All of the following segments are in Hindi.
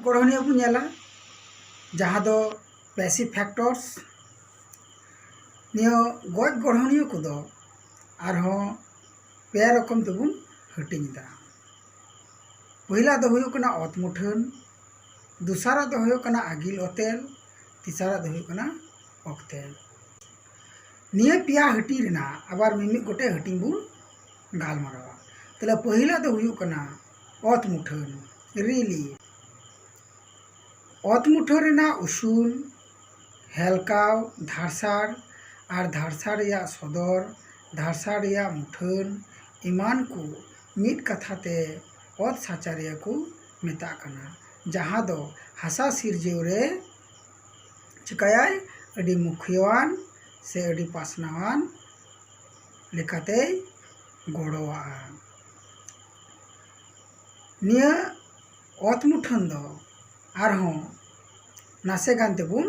गढ़निया बो नेला जहाँ दो पैसिव फैक्टर्स नियो गज गढ़निया को दो आरहों पे रकम तेबुन हटिंदा। पहिला दो हुयो कना अत मुठन, दूसरा दो हुयो कना आगिल अतेल, तीसरा दो हुयो कना अक्तेल। निये पिया हटी रेना आबार मिमिद गोटे हटिंग बुन गालमारावा। तले पहिला दो हुयो कना अत मुठन रिली अत मुठन रेना उसूल हेलकाव धारसार और धारसार या सदर धारसार या मुठन इमान को मिद कथाते अत साचारिया को मेता कना जहाँ दो हासा सिरजेव रे चिकायाय अडी मुखियावान से अडी पासनावान लेकाते गड़ोआ। निया अत मुठन दो आरहों नासे गान तेबुन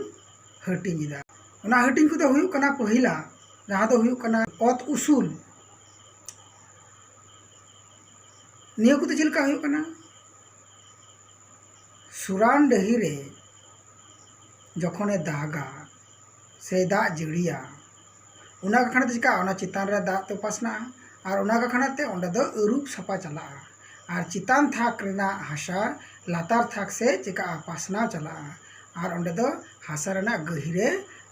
हटिंदा। उना हटिंग को दो हुयो कना पहिला जहाँ दो हुयो कना अत उसूल। निया को तो चिलका हुयो कना सुरान डही रे जखने दागा से दा जड़िया उना का खाना चिका उना चितान रे दा तो पासना और उना का खाना ते ओंडे दो अरूप सपा चला और चितान थाक रेना हासा लातार थाक से चिका पासना चला और ओंडे दो हासा रेना गहिरे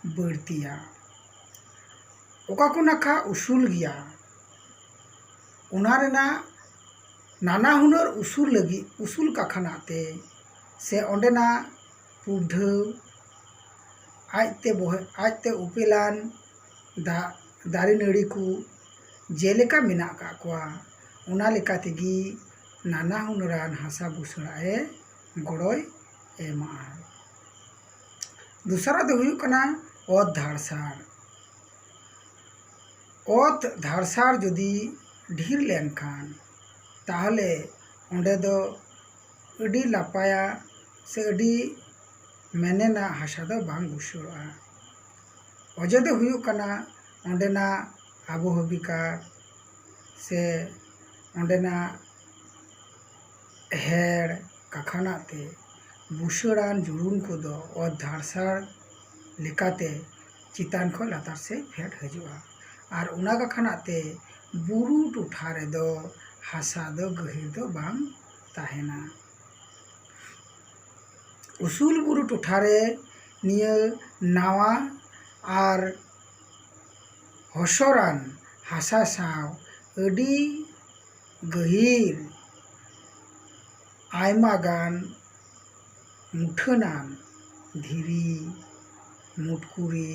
बढ़तिया। ओका को नाखा उसूल गिया उना रेना नाना हुनर उसूल लगी उसूल का खानाते से ओंडेना पुढाव आजते उपेलान दारे नड़ी को जेलेका मेना का कोआ उना लेका तेगी नाना हुनरान हासा बुसड़ाए गड़ोय एमा। दूसरा दो हुयो कना अत धारसार। अत धारसार जदि ढीर लेनखान ताहले ओंडे दो अडी लापाया से अडी मेनेना हासा दो बांग बुसड़ोआ। अजे दो हुयो कना ओंडेना आबोहबिका से ओंडेना हेड़ काखानाते बुसड़ान जुड़ून को दो अत धारसार लेकाते चितान को लातार से फेट हजुआ और उना का खानाते बुरु टुठा रे दो हासा दो गहिर दो बांग ताहेना। उसूल बुरु टुठारे निया नावा और हसरान हासा साव अडी गहिर आयमा गान मुठनान धीरी मुटकुरी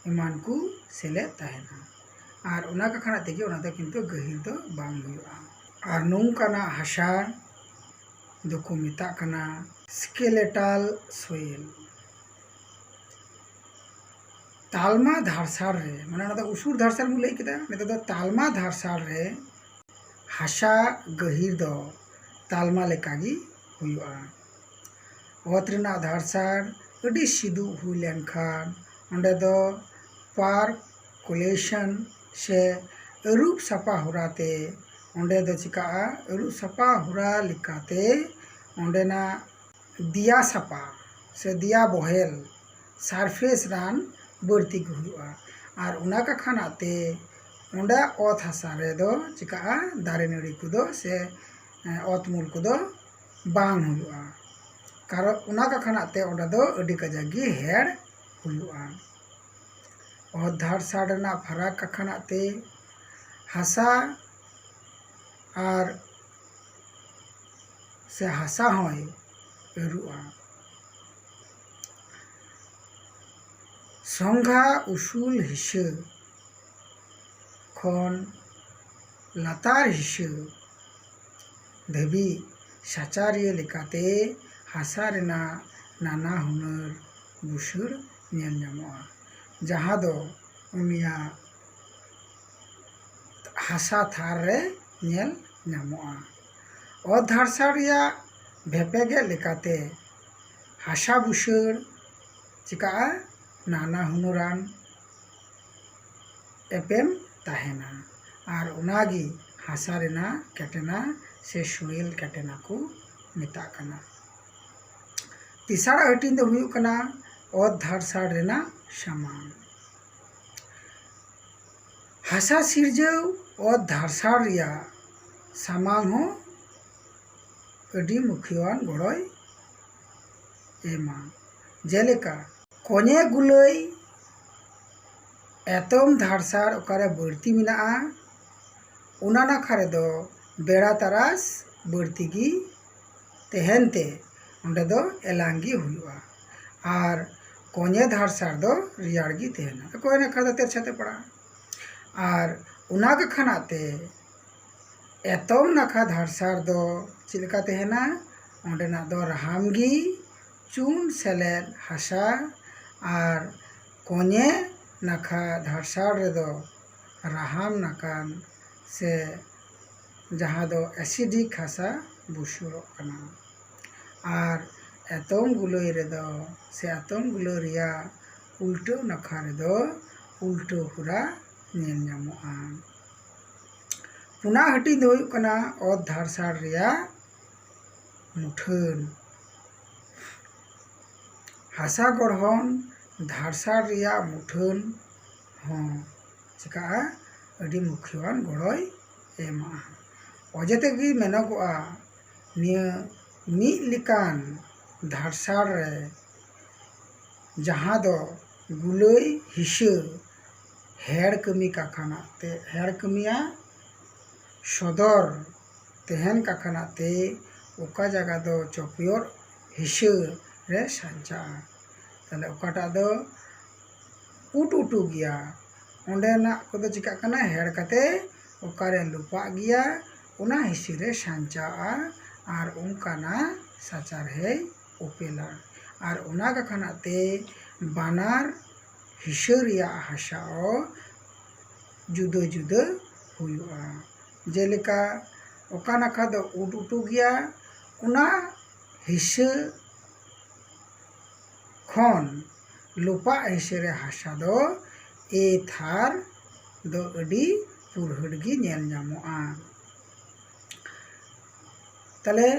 इमान को सेले ताहेना और उना का खाना तेगे उना दो किंतु गहिर दो बांग हुआ। और नौकाना हासा दो को मेता कना स्केलेटल सोइल। तालमा धारसार रे माने ना उसूर धारसार मु लई केदा नेता दो तालमा धारसार रे हासा गहिर दो तालमा लेकागी हुआ। अत रेना धारसार अडी सिदु हुई लेनखान ओंडे दो पार्कुलेशन से अरूप सपा हुराते ओंडे दो चिका अरूप सपा हुरा लिकाते ओंडेना दिया सपा से दिया बहेल सारफेस रान बढ़ती को हुआ और उना का खानाते ओंडे अत हासा रे दो चिका दारे नड़ी को दो से अत मूल को दो बांग हुआ कारण उना का खानाते ओंडे दो अडी कजागी हेड़ हुआ। अत धारसार रेना फराक का खानाते हासा और से हासा होय एरुआ। संघा उसूल हिस्से खन लातार हिस्से धबी साचारिया लेकाते हासा रेना नाना हुनर बुसड़ नेल ᱧᱟᱢᱚᱜᱼᱟ जहाँ दो उनिया हासा थार रे नेल ᱧᱟᱢᱚᱜᱼᱟ। अत धारसार रिया भेपेगे लेकाते हासा बुसड़ चिका नाना हुनरान एपेम ताहेना और उनागी हासा रेना केटेना से सोइल केटेना को मेता कना। तीसरा हटिंग दो हुयुग कना ओत धारसाड़ रेना सामांग। हासा सिरजाव ओत धारसाड़ रिया सामांग हो अडी मुखियान गड़ोय एमा। जेलेका कोने गुलई एतम धारसाड़ ओकारे बढ़ती मेनाआ उना नाखा रेदो बेड़ा तारास बढ़ती गी तेहनते ओंडे दो एलांगी हुयुआ और कोने धारसाड़ दो रियाड़ गी तेहना कोई नाखा दो तेरछाते पड़ा और उना के खानाते एतम नाखा धारसाड़ दो चिलका तेहना ओंडेना दो राहामगी चून सेलेद हासा और कोने नाखा धारसाड़ रेदो राहाम नाकान से जहाँ दो एसिडिक हासा बुसुड़ोग कना और एतम गुलोई रेदो से एतम गुलो रिया उल्टो नाखा रेदो उल्टो हुरा नेल ᱧᱟᱢᱚᱜᱼᱟ। पुना हटिंग दो हुयुग कना ओत धारसाड़ रिया मुठान। हासा गढ़हन धारसाड़ रिया मुठान हों चिका अडी मुखियान गड़ोय एमा। अजे तेगी मेनोगोआ निया मिद लेकान धारसाड़ रे जहाँ दो गुलोई हिस्सा हेड़ कमी काखानाते हेड़ कमिया सदर तेहन काखानाते ओका जगह दो चौपियोर हिस्सा रे सांचा ताले ओकाटा दो उट उटू गया ओंडेना को दो चिका कना हेड़ काते ओकारे लुपा गया उना हिस्सा रे सांचा और उनकाना साचार है उपेला और उना काखानाते बानार हिस्सा रिया हासा जुदा जुदा हुयुआ। जेलेका ओका नाखा दो उट उटू गया उना हिस्सा खन लुपा हिस्सा रे हासा दो ए थार दो अडी पुरहड़ गी नेल ᱧᱟᱢᱚᱜᱼᱟ। ताले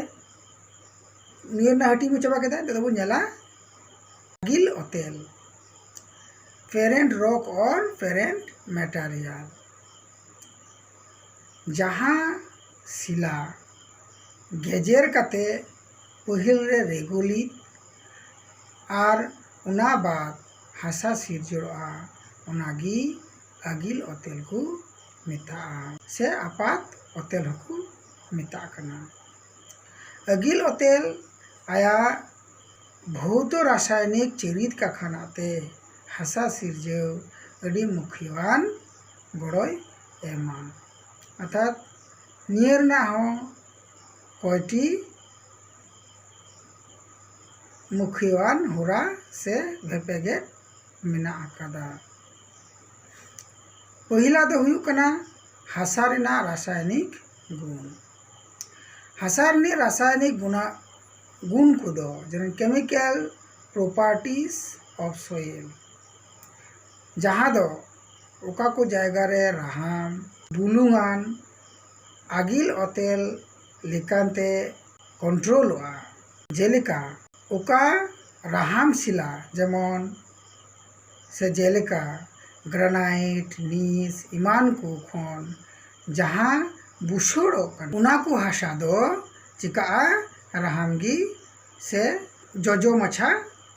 नियर ना हटी में चबा केदा तो बो नेला आगिल ओतेल पेरेंट रॉक और पेरेंट मटेरियल जहाँ सिला गेजेर काते पहिल रे रेगुली और उना बाद हासा सिरजोड़ा उनागी आगिल ओतेल को मेता से आपात ओतेल को मेता कना। आगिल ओतेल आया भौत रासायनिक चरित का खानाते हासा सिरजाव अडी मुखियान गड़ोय एमा। अर्थात नियर ना हो कोयटी मुखियान हुरा से भेपेगे मेना आकादा। पहिला दो हुयुग कना हासा रेना रासायनिक गुण। हासा रेनी रासायनिक गुण को दो जेन केमिकल प्रॉपर्टीज ऑफ सोइल जहाँ दो ओका को जायगा रे राहाम बुलुंगान आगिल ओतेल लेकानते कंट्रोलवा। जेलेका ओका राहाम सिला जेमन से जेलेका ग्रेनाइट नीस इमान को खन जहाँ बुसोड़ो उना को हासा दो चिका राहामगी से जोजो मछा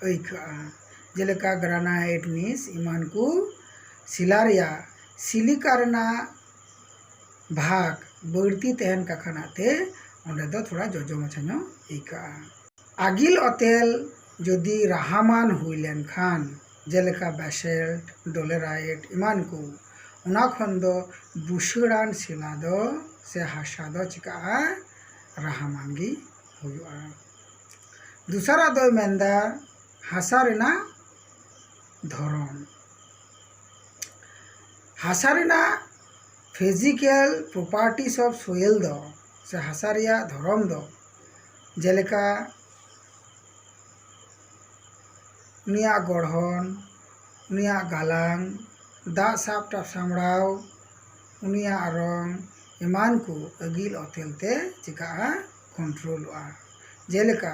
ऐखा। जेलेका ग्रेनाइट नीस इमान को सिलारिया सिलिका रेना भाग बढ़ती तेहन का खानाते ओंडे दो थोड़ा जोजो मछा नो ऐखा। आगिल ओतेल जदि राहामान हुई लेन खान जेलेका बेसेल्ट डोलेराइट इमान को उना खन दो बुसुड़ान सिला दो से हासा दो चिका राहामानगी हुआ। दूसरा दो मेंदा हासा रेना धरन। हासा रेना फिजिकल प्रॉपर्टीज ऑफ सोइल दो से हासा रिया धरम दो जेलेका उनिया गढ़न उनिया गालांग दाग साब टाप सामड़ाव उनिया रंग इमान को आगिल ओतेलते चिका कंट्रोलवा। जेलेका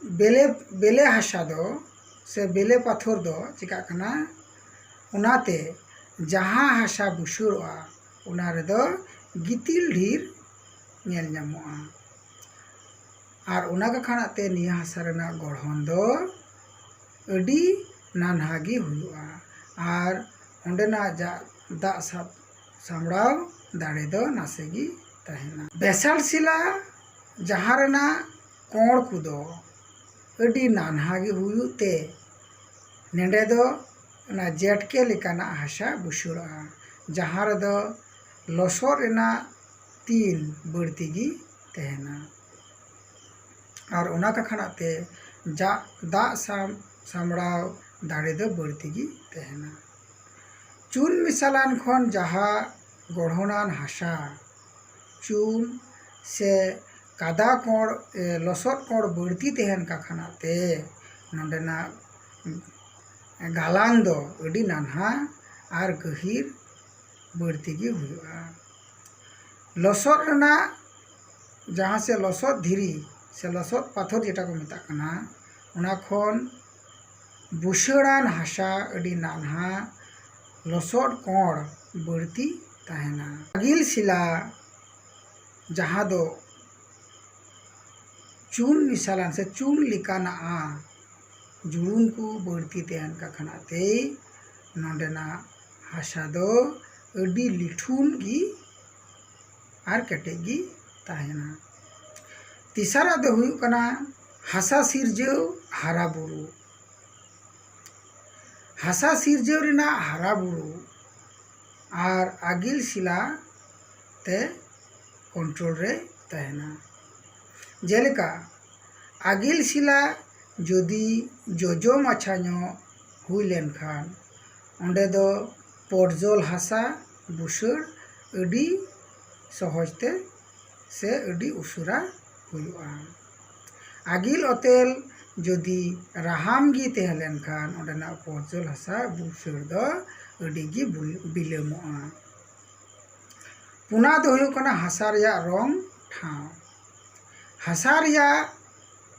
बेले बेले हासा दो से बेले पाथर दो चिका कना उनाते जहाँ हासा बुसुड़ोआ उना रेदो गितिल ढेर नेल ᱧᱟᱢᱚᱜᱼᱟ और उना कखानाते निया हासा रेना गढ़न दो अडी नानहा गी हुयुआ और ओंडेना दाग सामड़ाव दाड़े दो नासे गी तहेना। बेसाल्ट शिला जहाँ रेना कोण कुदो अडी नानहा गी हुयुते नेंडे दो ना जेटके लेकाना हासा बुसुड़ोआ जहाँ रेदो लसोद रेना तीन बड़ती गी तहेना और उना कखानाते दाग सामड़ाव दाड़े दो बड़ती गी तहेना। चून मिसालान खन जहाँ गढ़नान हासा चून से कादा कोण लसोद कोण बड़ती तहन कखानाते नोंडेना गालांग दो अडी नानहा और गहिर बड़ती गी हुयुआ। लसोद रेना जहाँ से लसोद धीरी से लसोद पाथर जेटा को मेता कना उना खन बुसुड़ान हासा अडी नानहा लसोद कोण बड़ती तहेना। आगिल शिला जहाँ दो चून मिसालान से चून लिकाना जुड़ून को बड़ती तहन कखानाते नोंडेना हासा दो अडी लिठुन गी और केटेज गी तहेना। तीसरा दो हुयुग कना हासा सिरजाव हारा बुरु। हासा सिरजाव रेना हारा बुरु और आगिल शिला ते कंट्रोल रे तहेना। जेलेका आगिल शिला जदि जोजो माछा हुई लेनखान ओंडे दो पर्जल हासा बुसुड़ अडी सहजते से अडी उशुरा हुयुआ। आगिल अतेल जदि राहाम गी तहें लेनखान ओंडेना पर्जल हासा बुसुड़ दो अडी गी बिलोमोआ। पुना दो हुयुग कना हासा रिया रंग ठाव। हासा रिया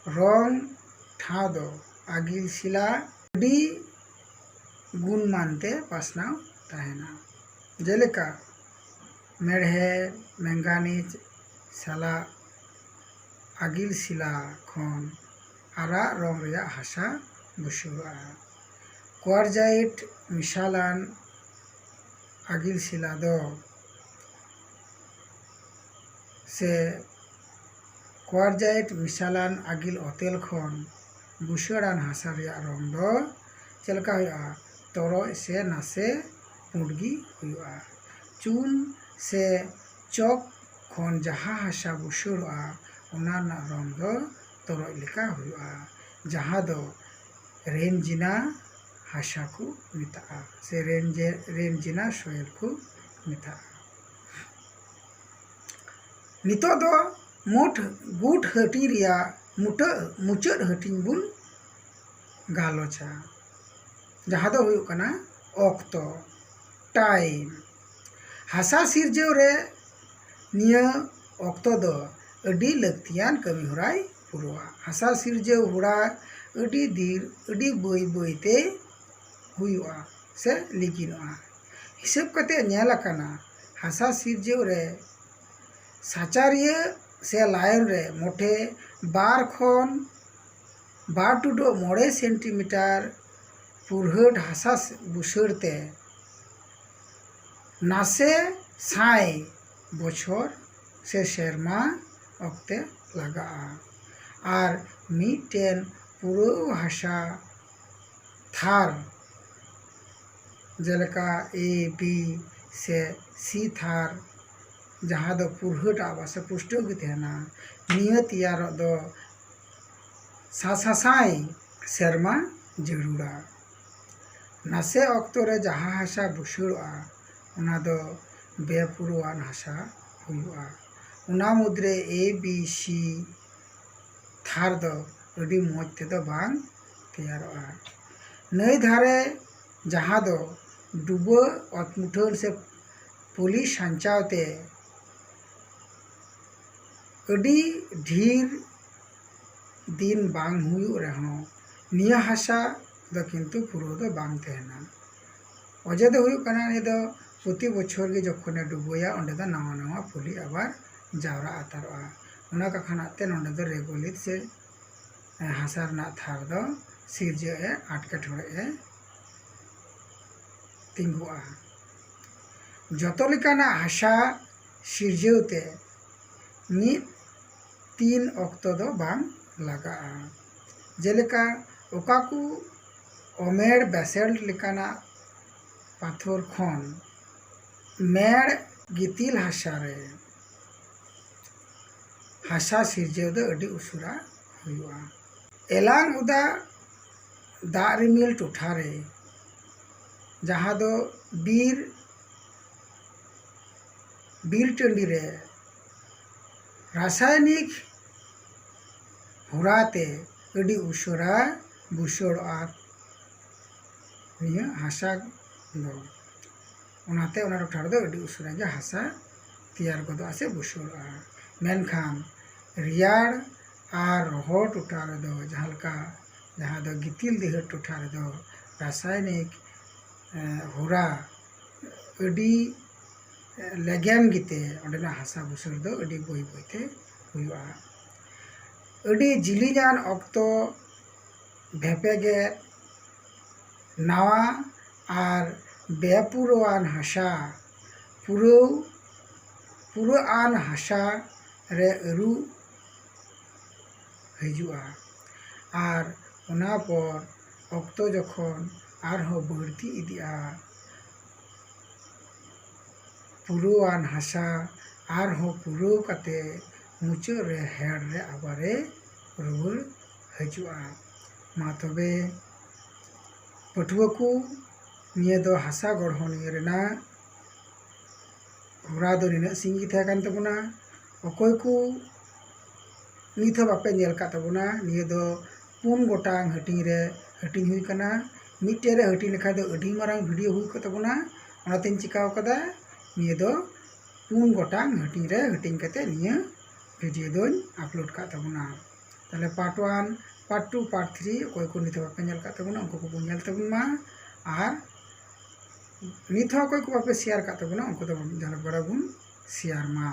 रंग ठाव दो आगिल शिला अडी गुण मानते पासनाव तहेना। जेलेका मेढ़ेर मैंगानीज साला आगिल शिला खन आरा रंग रिया हासा बुसुड़ोआ। क्वार्जाइट मिसालान आगिल शिला दो से क्वार्जाइट मिसालान आगिल अतेल खन बुसुड़ान हासा रिया रंग दो चलका हुआ तोरय से नासे पुंडगी हुआ। चून से चौक खन जहाँ हासा बुसुड़ोआ उना रंग दो तोरय लेका हुआ जहाँ दो रेंजिना हासा को मेता से रेंजिना सोयल को मेता। नितो दो मोट गुट हटी रिया मुचाद हटिंग बुन गालोचा जहाँ दो हुयुग कना ऑक्तो टाइम। हासा सिरजाव रे निया ऑक्तो दो अडी लगतियान कमी होराय पुरुआ। हासा सिरजाव होड़ा अडी दीर अडी बई बईते हुयुआ से लिगिनोआ। हिसाब कते नेल आकाना हासा सिरजाव रे साचारिया से लाइन रे मोटे 12 खन 12.5 सेंटीमीटर पुरहट हासा बुसुड़ते नासे साय बछर से सेरमा अक्ते लगा और मिटेन पुरो हासा थार जेलेका ए बी से सी थार जहाँ दो पुरहट आवासे पुष्टो गी तहेना निया तैयार दो सासासाय सेरमा जरूरा। नासे अक्तो रे जहाँ हासा बुसुड़ोआ उना दो बेपुरुआन हासा हुयुआ। उना मुद्रे ए बी सी थार दो अडी मौज तेदो बांग तैयारोआ। नई धारे जहाँ दो डुबो अतमुठन से पुलिस साञ्चावते अडी ढेर दिन बांग हुयुग रेहों निया हासा दो किंतु पुरो दो बांग तहना वजह दो हुयुग कना नि दो प्रति बछर गे जखने डुबोया ओंडे दो नवा नवा फुली आबार जावरा आतारोआ ओना कखानाते नोंडे दो रेगुलित से हासा रना थार दो सिरजे ए आटकेटोड़े ए तिंगुआ जतो लेकाना हासा सिरजेवते मिद तीन अक्तो दो बांग लगा जेलेका ओकाकू ओमेड़ बेसेल्ट लेकाना पाथर खन मेड़ गितिल हासा रे हासा सिरजेव दो अडी उशुरा हुयुआ एलांग उदा दा रिमिल टोठा रे जहाँ दो बीर टंडी रे रासायनिक हुराते अडी उशुरा बुसड़ोआ निया हासा दो ओनाते ओना टोठा रे दो अडी उशुरा गे हासा तैयार गदोआ से बुसड़ोआ मेनखान रियाड़ आर रोहड़ टोठा रे दो जहाँ दो गितिल दिहर टोठा रे दो रासायनिक हुरा अडी लेगेम गिते ओंडेना हासा बुसड़ दो अडी बई बईते हुयुआ अडी जिलिजान अक्तो भेपेगे नावा आर बेपुरोआन हासा पुरोआन हासा रे अरु हिजुआ आर ओना पर अक्तो जखन आरहो बढ़ती इदिया पुरोआन हासा आरहो पुरो काते मुचाद रे हेड़ रे आबारे रुवाड़ हिजुआ मा तबे पटुआ को निया दो हासा गढ़हनी रेना हुरा दो निना सिंगी थाया कान तबुना अकय को निथ बापे नेल का तबुना निया दो 4 गोटांग हटिंग रे हटिंग हुई कना मिट्टे रे हटिंग लेखा दो अडी मारांग वीडियो हुई को तबुना ओनातेन चिकाव कदा निया दो 4 गोटांग हटिंग रे हटिंग कते निया वीडियो दोन अपलोड का तबुना ताले पार्ट 1 पार्ट 2 पार्ट 3 अकय को निथ बापे नेल का तबुना उनको को नेल तबुन मा आर निथ अकय को बापे शेयर का तबुना उनको दो जाना बड़ा बुन शेयर मा।